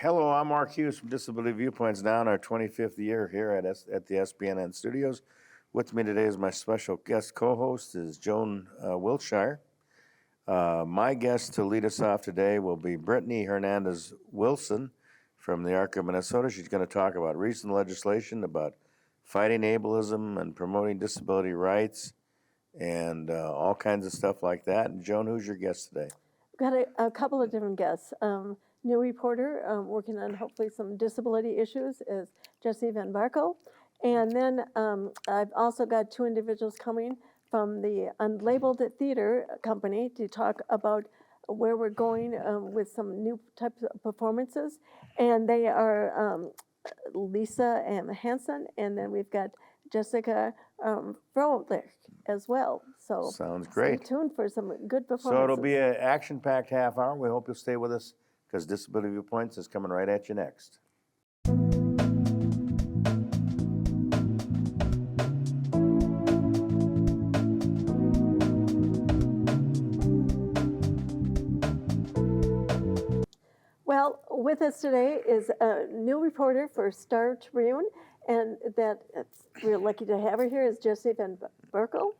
Hello, I'm Mark Hughes from Disability Viewpoints, now in our 25th year here at the SBNN Studios. With me today is my special guest co-host is Joan Wiltshire. My guest to lead us off today will be Brittany Hernandez Wilson from the ARC of Minnesota. She's going to talk about recent legislation about fighting ableism and promoting disability rights and all kinds of stuff like that. And Joan, who's your guest today? Got a couple of different guests. New reporter working on hopefully some disability issues is Jesse Van Barkel. And then I've also got two individuals coming from the Unlabeled Theater Company to talk about where we're going with some new types of performances. And they are Lisa and Hansen, and then we've got Jessica Froelich as well. So sounds great. Stay tuned for some good performances. So it'll be an action-packed half hour. We hope you'll stay with us because Disability Viewpoints is coming right at you next. Well, with us today is a new reporter for Star Tribune, and we're lucky to have her here is Jesse Van Barkel.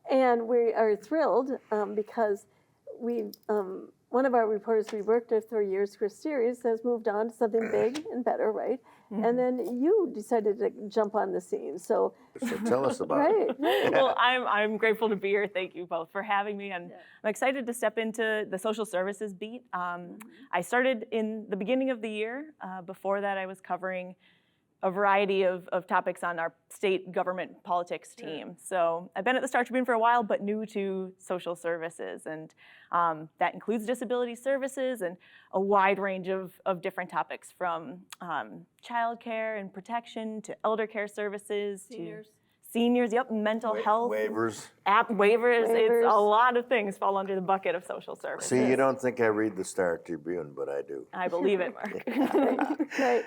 And we are thrilled because one of our reporters we worked with for years, Chris Series, has moved on to something big and better, right? Mm-hmm. And then you decided to jump on the scene. So tell us about it. Right. Well, I'm grateful to be here. Thank you both for having me. And I'm excited to step into the social services beat. I started in the beginning of the year. Before that, I was covering a variety of topics on our state government politics team. So I've been at the Star Tribune for a while, but new to social services. And that includes disability services and a wide range of different topics from childcare and protection to elder care services Seniors. to seniors, mental health. Waivers. Waivers. It's a lot of things fall under the bucket of social services. See, you don't think I read the Star Tribune, but I do. I believe it, Mark. Right.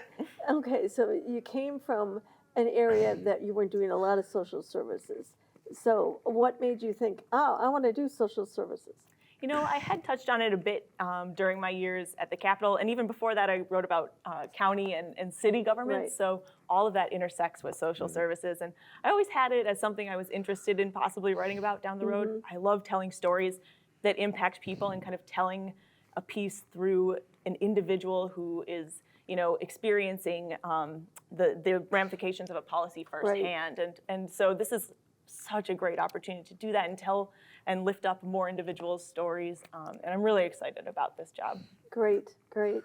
Okay, so you came from an area that you were doing a lot of social services. So what made you think, I want to do social services? You know, I had touched on it a bit during my years at the Capitol, and even before that I wrote about county and city government, Right. So all of that intersects with social services, and I always had it as something I was interested in possibly writing about down the road. I love telling stories that impact people and kind of telling a piece through an individual who is, experiencing the ramifications of a policy firsthand, Right. and so this is such a great opportunity to do that and tell and lift up more individuals' stories, and I'm really excited about this job. Great. Do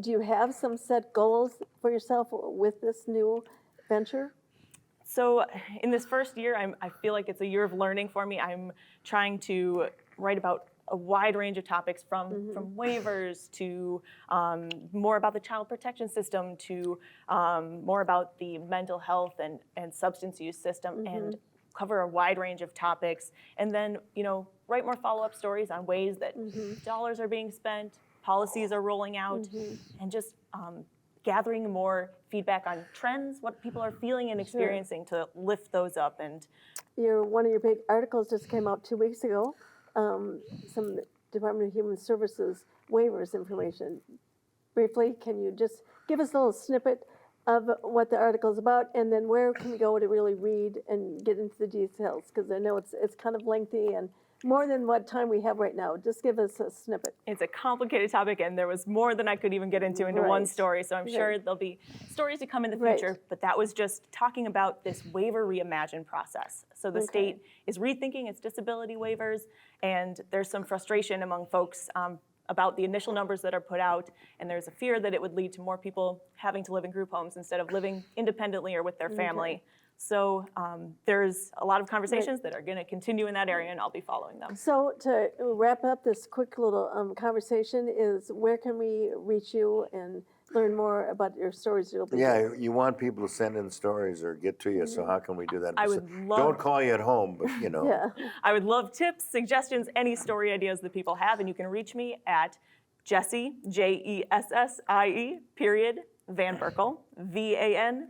you have some set goals for yourself with this new venture? So in this first year, I feel like it's a year of learning for me. I'm trying to write about a wide range of topics from waivers to more about the child protection system to more about the mental health and substance use system, and cover a wide range of topics, and then write more follow-up stories on ways that dollars are being spent, policies are rolling out, and just gathering more feedback on trends, what people are feeling and experiencing to lift those up. And One of your big articles just came out 2 weeks ago, some Department of Human Services waivers information. Briefly, can you just give us a little snippet of what the article is about, and then where can we go to really read and get into the details? Because I know it's kind of lengthy and more than what time we have right now. Just give us a snippet. it's a complicated topic, and there was more than I could even get into one Right. story, so I'm sure there'll be stories to come in the future, Right. but that was just talking about this waiver reimagine process. So the state is rethinking its disability waivers, and there's some frustration among folks about the initial numbers that are put out, and there's a fear that it would lead to more people having to live in group homes instead of living independently or with their family. So there's a lot of conversations that are going to continue in that area, and I'll be following them. So to wrap up this quick little conversation is, where can we reach you and learn more about your stories you'll be doing? Yeah, you want people to send in stories or get to you, so how can we do that? I would love- Don't call you at home, but Yeah. I would love tips, suggestions, any story ideas that people have, and you can reach me at Jessie, Jessie, Van Berkel, VanBerkel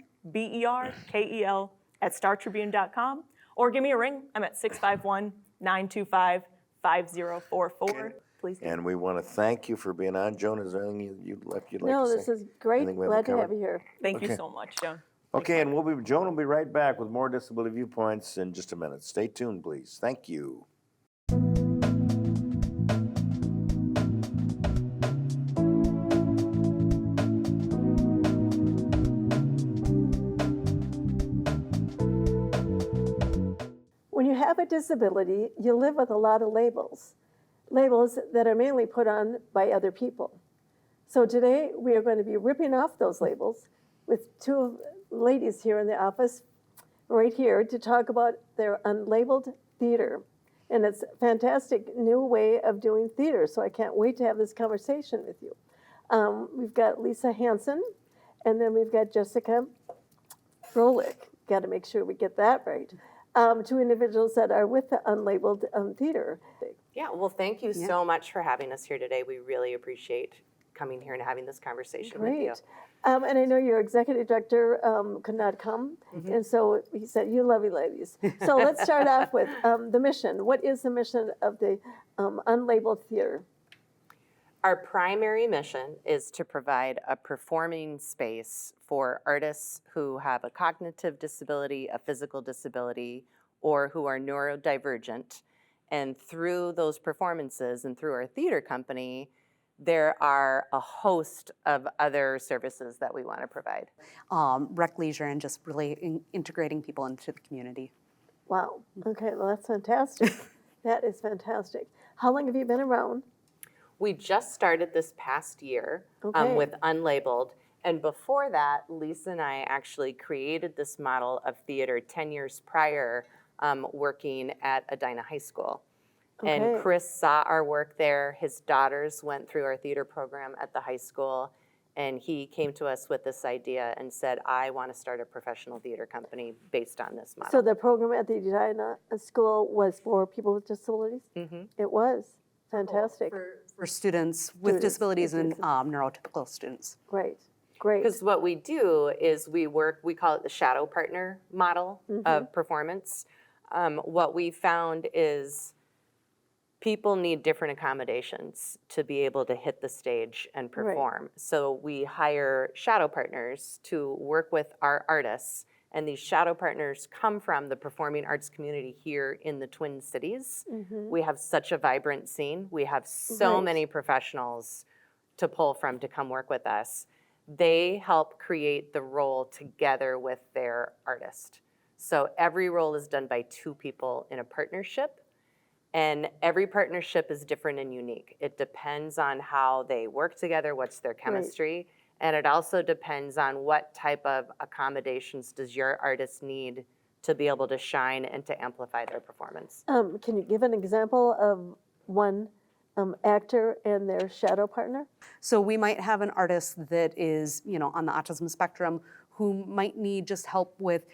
@StarTribune.com, or give me a ring. I'm at 651-925-5044. please do. And we want to thank you for being on. Joan, is there anything you'd like to say? No, this is great. Anything we haven't Glad to have covered? you here. Thank you Okay. so much, Joan. Okay, and Joan will be right back with more Disability Viewpoints in just a minute. Stay tuned, please. Thank you. When you have a disability, you live with a lot of labels that are mainly put on by other people. So today, we are going to be ripping off those labels with two ladies here in the office, right here, to talk about their unlabeled theater. And it's a fantastic new way of doing theater, so I can't wait to have this conversation with you. We've got Lisa Hansen, and then we've got Jessica Froelich. Got to make sure we get that right. Two individuals that are with the unlabeled theater. Yeah, well, thank you so much for having us here today. We really appreciate coming here and having this conversation with you. Great. And I know your executive director could not come, and so he said, you lovely ladies. So let's start off with the mission. What is the mission of the unlabeled theater? Our primary mission is to provide a performing space for artists who have a cognitive disability, a physical disability, or who are neurodivergent. And through those performances and through our theater company, there are a host of other services that we want to provide. Rec leisure and just really integrating people into the community. Wow. Okay, well, that's fantastic. That is fantastic. How long have you been around? We just started this past year Okay. with Unlabeled. And before that, Lisa and I actually created this model of theater 10 years prior, working at Edina High School. Okay. And Chris saw our work there. His daughters went through our theater program at the high school. And he came to us with this idea and said, I want to start a professional theater company based on this model. So the program at the Edina School was for people with disabilities? It was. Fantastic. For students with Students, disabilities and with neurotypical students. Great. Great. Because what we do is we call it the shadow partner model of performance. What we found is people need different accommodations to be able to hit the stage and perform. So we hire shadow partners to work with our artists, and these shadow partners come from the performing arts community here in the Twin Cities. We have such a vibrant scene. We have so Right. many professionals to pull from to come work with us. They help create the role together with their artist. So every role is done by two people in a partnership, and every partnership is different and unique. It depends on how they work together, what's their chemistry, and it also depends on what type of accommodations does your artist need to be able to shine and to amplify their performance. Can you give an example of one actor and their shadow partner? So we might have an artist that is, on the autism spectrum who might need just help with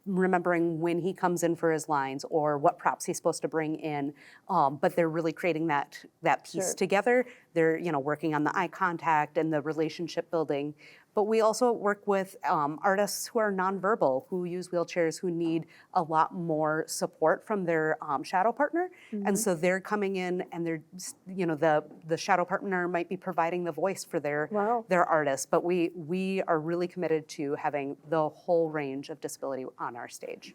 remembering when he comes in for his lines or what props he's supposed to bring in, but they're really creating that piece Sure. together. They're working on the eye contact and the relationship building. But we also work with artists who are nonverbal, who use wheelchairs, who need a lot more support from their shadow partner, and so they're coming in, and they're the shadow partner might be providing the voice for their Wow. artist. But we are really committed to having the whole range of disability on our stage.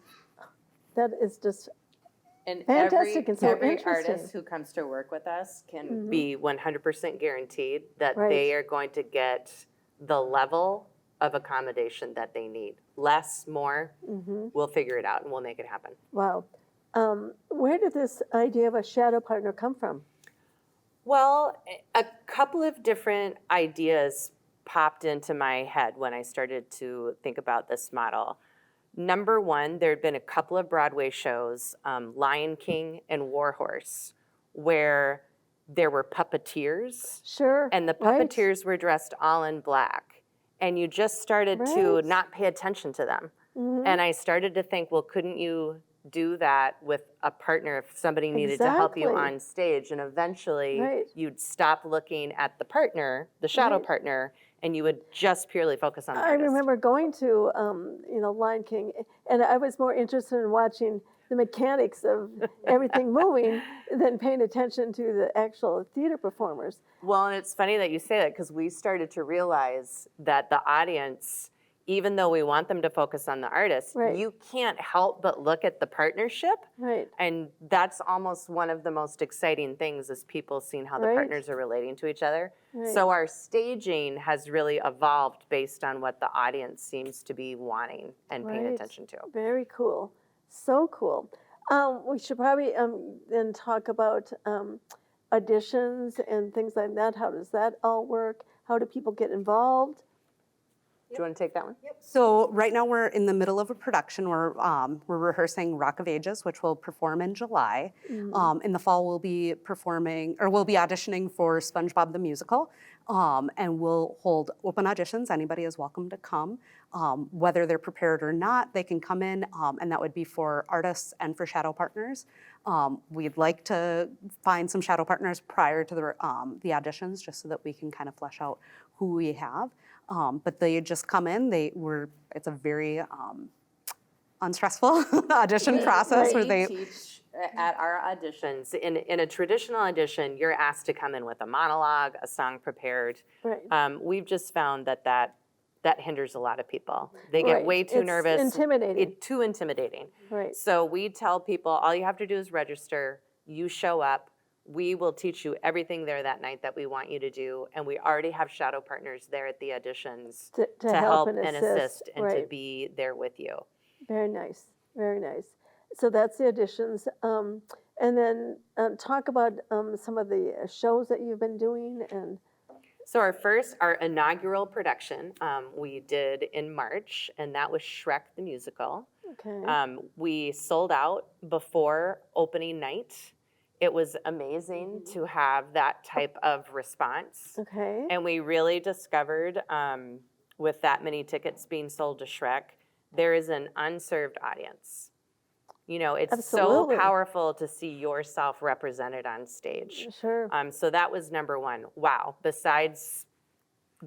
That is just And Fantastic, and so every interesting. artist who comes to work with us can be 100% guaranteed that Right. they are going to get the level of accommodation that they need. Less, more, we'll figure it out and we'll make it happen. wow. Where did this idea of a shadow partner come from? Well, a couple of different ideas popped into my head when I started to think about this model. Number one, there had been a couple of Broadway shows, Lion King and War Horse, where there were puppeteers. Sure. And the right. puppeteers were dressed all in black. And you just started to Right. not pay attention to them. Mhm. And I started to think, well, couldn't you do that with a partner if somebody needed to help you Exactly. on stage? And eventually Right. you'd stop looking at the partner, the shadow Right. partner, and you would just purely focus on the I artist. remember going to, Lion King, and I was more interested in watching the mechanics of everything moving than paying attention to the actual theater performers. Well, and it's funny that you say that because we started to realize that the audience, even though we want them to focus on the artist, Right. you can't help but look at the partnership. Right. And that's almost one of the most exciting things is people seeing how the Right. partners are relating to each other. Right. So our staging has really evolved based on what the audience seems to be wanting and paying Right. attention to. Very cool. So cool. We should probably then talk about auditions and things like that. How does that all work? How do people get involved? Do you want to take that one? So right now we're in the middle of a production. We're rehearsing Rock of Ages, which will perform in July. In the fall, we'll be performing, or we'll be auditioning for SpongeBob the Musical, and we'll hold open auditions. Anybody is welcome to come. Whether they're prepared or not, they can come in, and that would be for artists and for shadow partners. We'd like to find some shadow partners prior to the auditions, just so that we can kind of flesh out who we have. But they just come in. It's a very unstressful audition process where they. teach at our auditions. In a traditional audition, you're asked to come in with a monologue, a song prepared. Right. We've just found that hinders a lot of people. They get Right. way too It's nervous. intimidating. Too intimidating. Right. So we tell people, all you have to do is register. You show up. We will teach you everything there that night that we want you to do. And we already have shadow partners there at the auditions To help and assist and to right. be there with you. Very nice. Very nice. So that's the auditions. And then talk about some of the shows that you've been doing and. So our inaugural production we did in March, and that was Shrek the Musical. Okay. We sold out before opening night. It was amazing to have that type of response. Okay. And we really discovered with that many tickets being sold to Shrek, there is an unserved audience. You know, it's Absolutely. so powerful to see yourself represented on stage. Sure. So that was number one. Wow. Besides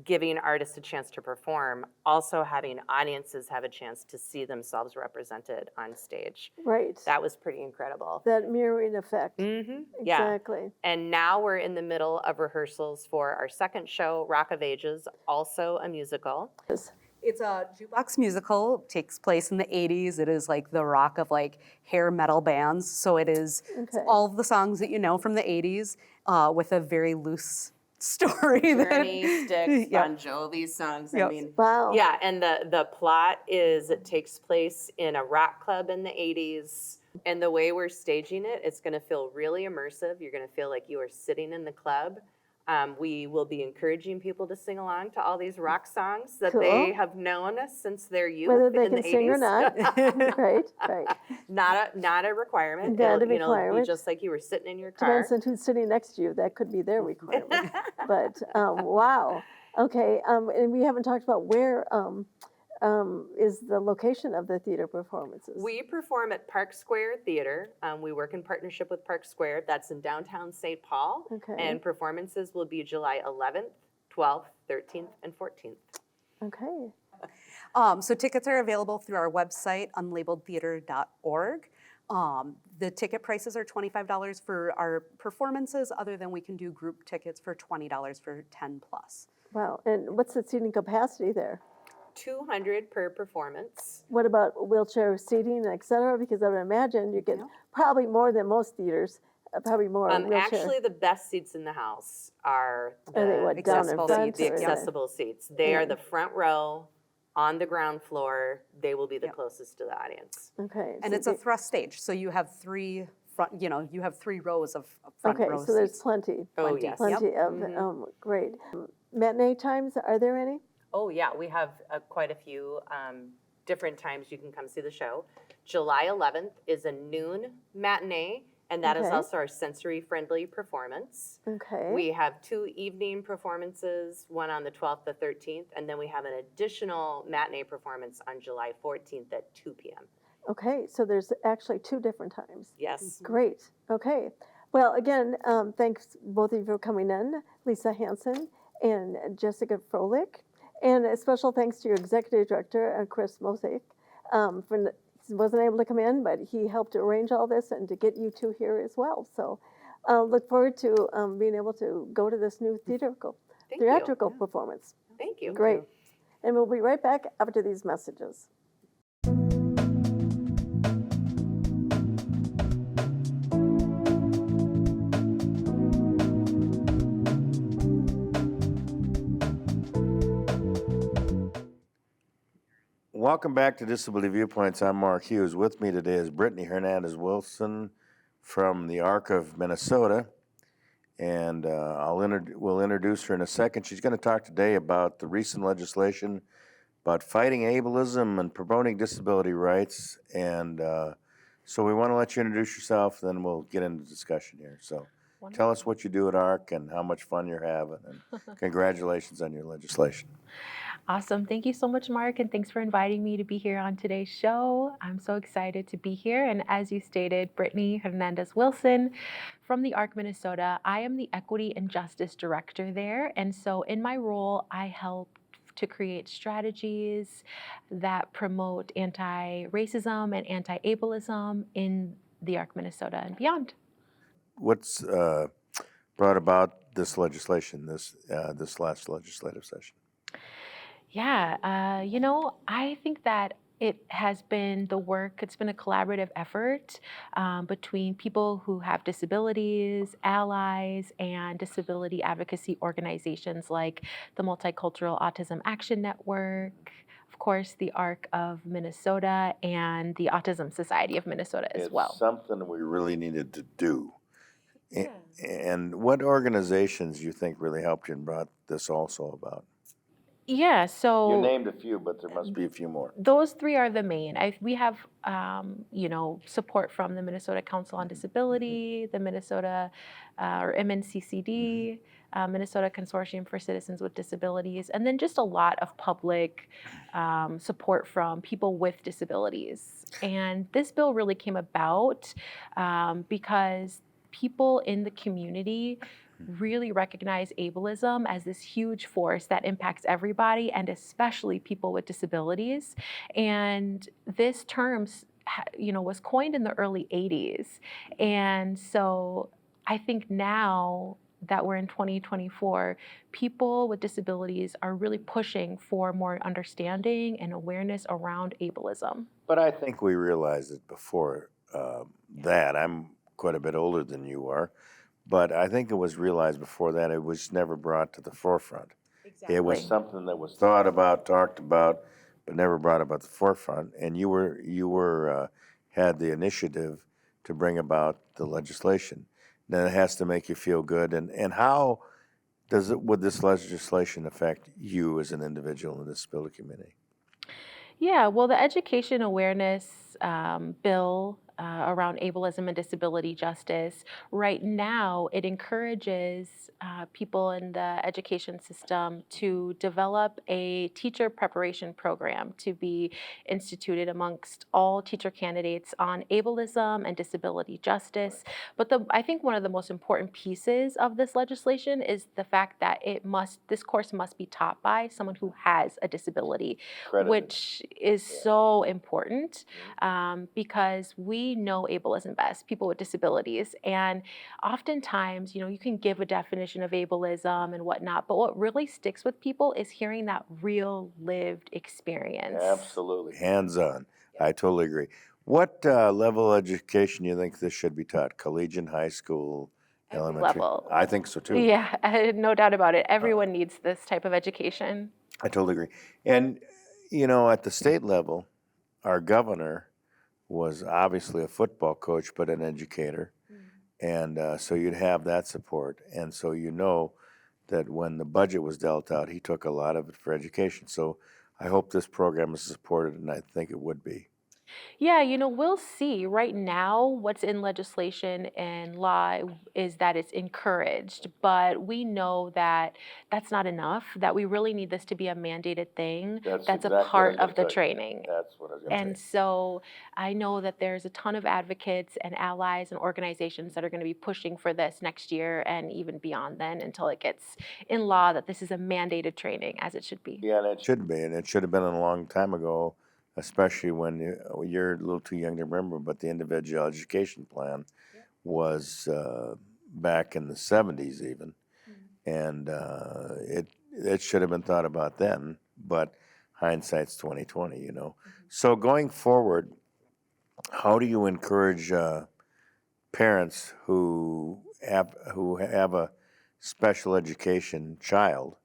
giving artists a chance to perform, also having audiences have a chance to see themselves represented on stage. Right. That was pretty incredible. That mirroring effect. Mm-hmm. Yeah. Exactly. And now we're in the middle of rehearsals for our second show, Rock of Ages, also a musical. It's a jukebox musical, takes place in the 80s. It is like the rock of like hair metal bands. So it is Okay. all of the songs that you know from the 80s with a very loose story. Journey, Styx, Yep. Bon Jovi songs. Yep. I mean, Wow. yeah, and the plot is it takes place in a rock club in the 80s. And the way we're staging it, it's going to feel really immersive. You're going to feel like you are sitting in the club. We will be encouraging people to sing along to all these rock songs that they Cool. have known since their youth. Whether they in can the sing or 80s. not. Right. Right. Not a requirement. Not a It'll be requirement. just like you were sitting in your car. Depends on who's sitting next to you. That could be their requirement. But wow. Okay. And we haven't talked about where is the location of the theater performances. We perform at Park Square Theater. We work in partnership with Park Square. That's in downtown St. Paul. Okay. And performances will be July 11th, 12th, 13th, and 14th. Okay. So tickets are available through our website, unlabeledtheater.org. The ticket prices are $25 for our performances, other than we can do group tickets for $20 for 10 plus. Wow. And what's the seating capacity there? 200 per performance. What about wheelchair seating, et cetera? Because I would imagine you get probably more than most theaters, probably more wheelchair. Actually, the best seats in the house are the Are they what, down in accessible front? the or- accessible seats. They Yeah. are the front row on the ground floor. They will be the Yep. closest to the audience. Okay. And so it's a the- thrust stage, so you have three front, you have 3 rows of front Okay, row so there's seats. plenty, Oh, Plenty. yes. plenty of, Mhm. great. Matinee times, are there any? Oh, yeah, we have quite a few different times you can come see the show. July 11th is a noon matinee, and that is Okay. also our sensory-friendly performance. Okay. We have 2 evening performances, one on the 12th, the 13th, and then we have an additional matinee performance on July 14th at 2 p.m. Okay, so there's actually 2 different times. Yes. Great, okay. Well, again, thanks both of you for coming in, Lisa Hanson and Jessica Froelich. And a special thanks to your executive director, Chris Mosek, wasn't able to come in, but he helped arrange all this and to get you two here as well. So look forward to being able to go to this new theatrical performance. Thank you. Great. And we'll be right back after these messages. Welcome back to Disability Viewpoints. I'm Mark Hughes. With me today is Brittany Hernandez Wilson from the ARC of Minnesota, and we'll introduce her in a second. She's going to talk today about the recent legislation about fighting ableism and promoting disability rights. And so we want to let you introduce yourself, then we'll get into discussion here. So tell us what you do at ARC and how much fun you're having, and congratulations on your legislation. Awesome. Thank you so much, Mark, and thanks for inviting me to be here on today's show. I'm so excited to be here. And as you stated, Brittany Hernandez Wilson from the ARC Minnesota. I am the Equity and Justice Director there. And so in my role, I help to create strategies that promote anti-racism and anti-ableism in the ARC Minnesota and beyond. What's brought about this legislation, this last legislative session? Yeah, I think that it has been it's been a collaborative effort between people who have disabilities, allies, and disability advocacy organizations like the Multicultural Autism Action Network, of course, the ARC of Minnesota, and the Autism Society of Minnesota as well. It's something we really needed to do. And what organizations do you think really helped you and brought this also about? Yeah, so You named a few, but there must be a few more. those three are the main. We have, support from the Minnesota Council on Disability, the Minnesota or MNCCD, Minnesota Consortium for Citizens with Disabilities, and then just a lot of public support from people with disabilities. And this bill really came about because people in the community really recognize ableism as this huge force that impacts everybody, and especially people with disabilities. And this term, was coined in the early 80s. And so I think now that we're in 2024, people with disabilities are really pushing for more understanding and awareness around ableism. But I think we realized it before that. I'm quite a bit older than you are. But I think it was realized before that. It was never brought to the forefront. Exactly. It was something that was thought about, talked about, but never brought about the forefront. And you had the initiative to bring about the legislation. Then it has to make you feel good. And how would this legislation affect you as an individual in the disability community? Yeah, well, the education awareness bill around ableism and disability justice, right now it encourages people in the education system to develop a teacher preparation program to be instituted amongst all teacher candidates on ableism and disability justice. But I think one of the most important pieces of this legislation is the fact that this course must be taught by someone who has a disability, which is so important because we know ableism best, people with disabilities. And oftentimes, you can give a definition of ableism and whatnot, but what really sticks with people is hearing that real lived experience. Absolutely. Hands-on. I totally agree. What level of education do you think this should be taught? Collegiate, high school, elementary? Level. I think so too. Yeah, no doubt about it. Everyone needs this type of education. I totally agree. And, at the state level, our governor was obviously a football coach, but an educator. And so you'd have that support. And so that when the budget was dealt out, he took a lot of it for education. So I hope this program is supported, and I think it would be. Yeah, we'll see. Right now, what's in legislation and law is that it's encouraged, but we know that that's not enough, that we really need this to be a mandated thing that's exactly a part of the training. That's what I was going to And say. so I know that there's a ton of advocates and allies and organizations that are going to be pushing for this next year and even beyond then until it gets in law that this is a mandated training, as it should be. Yeah, and it should be, and it should have been a long time ago. especially when you're a little too young to remember, but the individual education plan was back in the 70s even. And it should have been thought about then, but hindsight's 2020, you know. So going forward, how do you encourage parents who have a special education child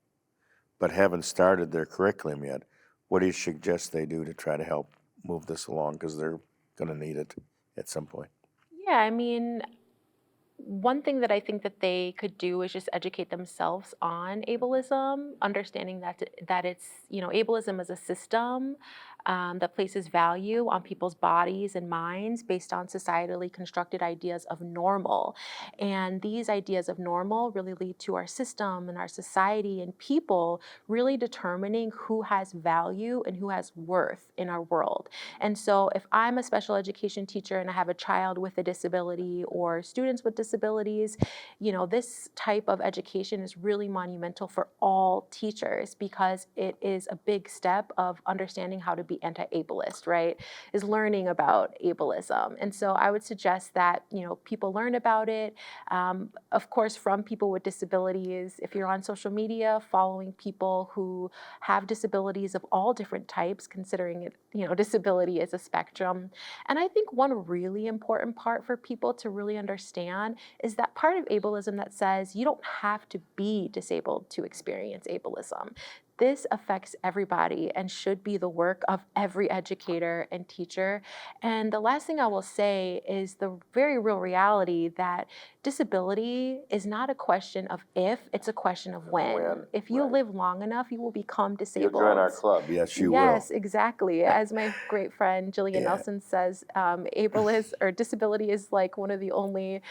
but haven't started their curriculum yet? What do you suggest they do to try to help move this along, because they're going to need it at some point? Yeah, I mean, one thing that I think that they could do is just educate themselves on ableism, understanding that it's, you know, ableism is a system that places value on people's bodies and minds based on societally constructed ideas of normal. And these ideas of normal really lead to our system and our society and people really determining who has value and who has worth in our world. And so if I'm a special education teacher and I have a child with a disability or students with disabilities, you know, this type of education is really monumental for all teachers because it is a big step of understanding how to be anti-ableist, right? Is learning about ableism. And so I would suggest that, you know, people learn about it. Of course, from people with disabilities, if you're on social media, following people who have disabilities of all different types, considering it, you know, disability is a spectrum. And I think one really important part for people to really understand is that part of ableism that says you don't have to be disabled to experience ableism. This affects everybody and should be the work of every educator and teacher. And the last thing I will say is the very real reality that disability is not a question of if, it's a question of when. If you live long enough, you will become disabled. You'll join our club. Yes, you will. Yes, exactly. As my great friend Jillian Nelson says, ableist or disability is like one of the only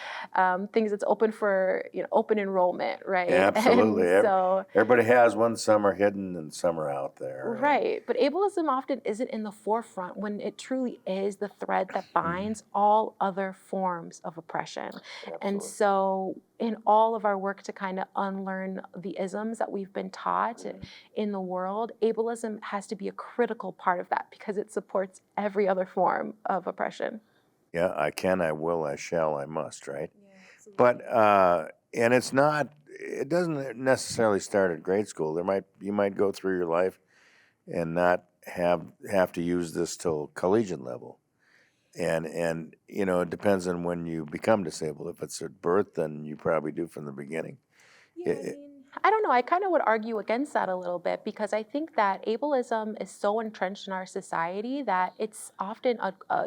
things that's open for, you know, open enrollment, right? Absolutely. And so everybody has one. Some are hidden and some are out there. right, but ableism often isn't in the forefront when it truly is the thread that binds all other forms of oppression. And so in all of our work to kind of unlearn the isms that we've been taught in the world, ableism has to be a critical part of that because it supports every other form of oppression. Yeah, I can, I will, I shall, I must, right? But and it doesn't necessarily start at grade school. You might go through your life and not have to use this till collegiate level. And you know, it depends on when you become disabled. If it's at birth, then you probably do from the beginning. I don't know. I kind of would argue against that a little bit because I think that ableism is so entrenched in our society that it's often,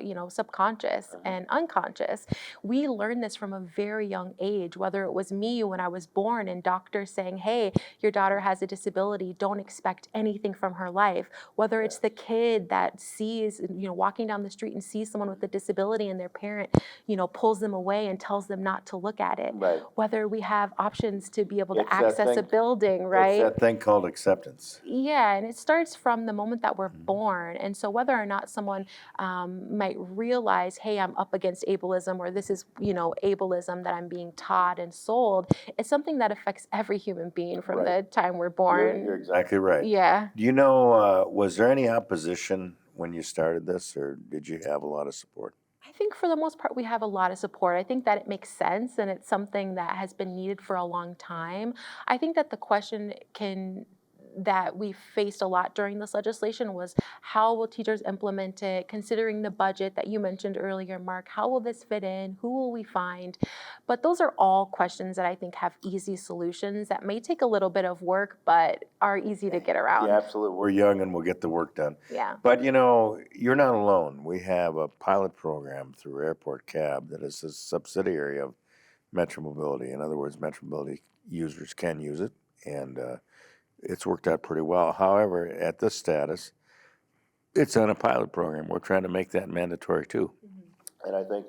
you know, subconscious and unconscious. We learn this from a very young age, whether it was me when I was born and doctors saying, hey, your daughter has a disability, don't expect anything from her life. Whether it's the kid that sees, you know, walking down the street and sees someone with a disability and their parent, you know, pulls them away and tells them not to look at it. Right. Whether we have options to be able to It's that access a thing- building, right? It's that thing called acceptance. Yeah, and it starts from the moment that we're born. And so whether or not someone might realize, hey, I'm up against ableism, or this is, you know, ableism that I'm being taught and sold, it's something that affects every human being from the time we're born. You're exactly right. Yeah. Do you know, was there any opposition when you started this, or did you have a lot of support? I think for the most part, we have a lot of support. I think that it makes sense and it's something that has been needed for a long time. I think that the question that we faced a lot during this legislation was how will teachers implement it, considering the budget that you mentioned earlier, Mark, how will this fit in, who will we find? But those are all questions that I think have easy solutions that may take a little bit of work, but are easy to get around. Yeah, absolutely. We're young and we'll get the work done. Yeah. But you know, you're not alone. We have a pilot program through Airport Cab that is a subsidiary of Metro Mobility. In other words, Metro Mobility users can use it, and it's worked out pretty well. However, at this status, it's on a pilot program. We're trying to make that mandatory too. And I think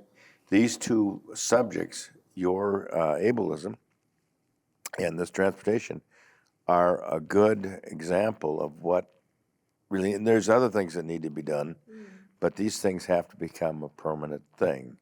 these two subjects, your ableism and this transportation, are a good example of what really, and there's other things that need to be done, but these things have to become a permanent thing.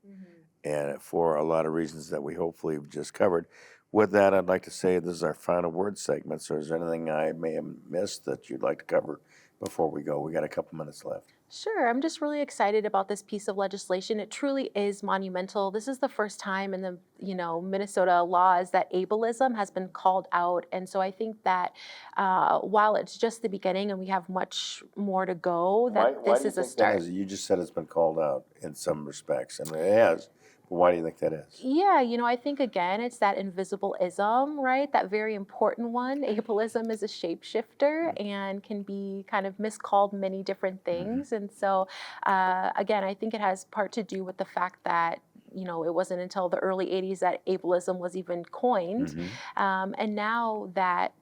And for a lot of reasons that we hopefully have just covered. With that, I'd like to say this is our final word segment. So is there anything I may have missed that you'd like to cover before we go? We got a couple minutes left. Sure, I'm just really excited about this piece of legislation. It truly is monumental. This is the first time in the Minnesota laws that ableism has been called out, and so I think that while it's just the beginning and we have much more to go, that this is a start. You just said it's been called out in some respects, and it has. But why do you think that is? Yeah, I think again, it's that invisible ism, right? That very important one. Ableism is a shapeshifter and can be kind of miscalled many different things. And so, again, I think it has part to do with the fact that it wasn't until the early 80s that ableism was even coined. And now that,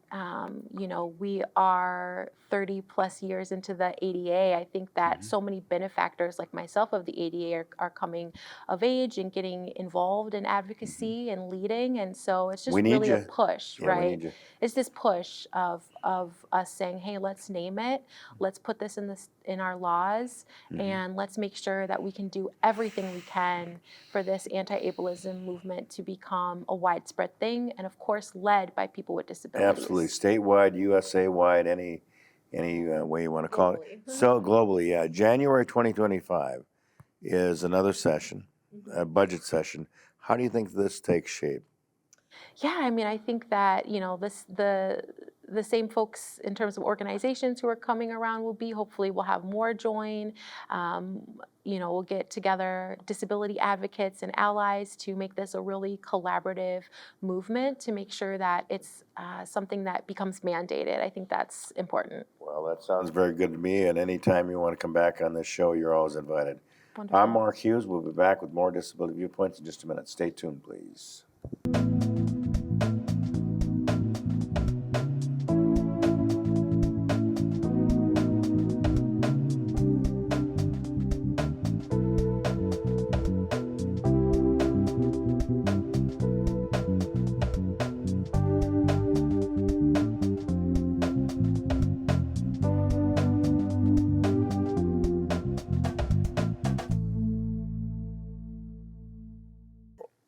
we are 30 plus years into the ADA, I think that so many benefactors like myself of the ADA are coming of age and getting involved in advocacy and leading. And so it's just We need really a you. push, Yeah, we right? need you. It's this push of us saying, hey, let's name it, let's put this in our laws, and let's make sure that we can do everything we can for this anti-ableism movement to become a widespread thing, and of course led by people with disabilities. Absolutely, statewide, USA-wide, any way you want to call it. So globally, yeah. January 2025 is another session, a budget session. How do you think this takes shape? Yeah, I mean, I think that the same folks in terms of organizations who are coming around will be. Hopefully, we'll have more join. We'll get together disability advocates and allies to make this a really collaborative movement to make sure that it's something that becomes mandated. I think that's important. Well, that sounds very good to me, and anytime you want to come back on this show, you're always invited. Wonderful. I'm Mark Hughes. We'll be back with more Disability Viewpoints in just a minute. Stay tuned, please.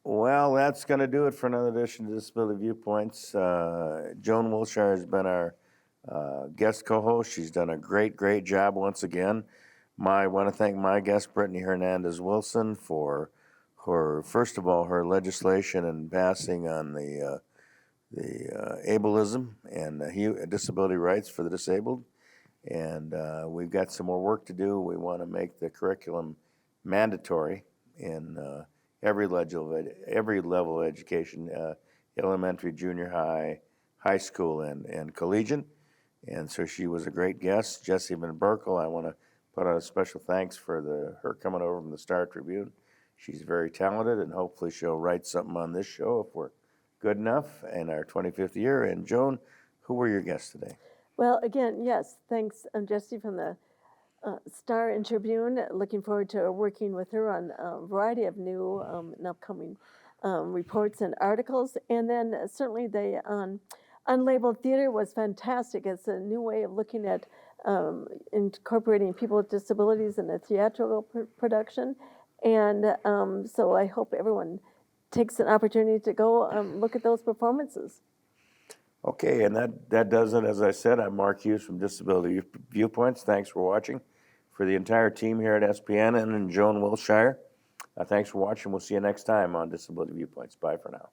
Well, that's going to do it for another edition of Disability Viewpoints. Joan Wilshire has been our guest co-host. She's done a great job once again. I want to thank my guest, Brittany Hernandez Wilson, for her, first of all, her legislation and passing on the ableism and disability rights for the disabled. And we've got some more work to do. We want to make the curriculum mandatory in every level of education, elementary, junior high, high school, and collegiate. And so she was a great guest. Jessie Van Berkel, I want to put out a special thanks for her coming over from the Star Tribune. She's very talented, and hopefully she'll write something on this show if we're good enough in our 25th year. And Joan, who were your guests today? Well, again, yes, thanks, Jessie from the Star and Tribune. Looking forward to working with her on a variety of new and upcoming reports and articles. And then certainly the Unlabeled Theater was fantastic. It's a new way of looking at incorporating people with disabilities in a theatrical production. And so I hope everyone takes an opportunity to go look at those performances. Okay, and that does it. As I said, I'm Mark Hughes from Disability Viewpoints. Thanks for watching. For the entire team here at SPN and Joan Wilshire, thanks for watching. We'll see you next time on Disability Viewpoints. Bye for now.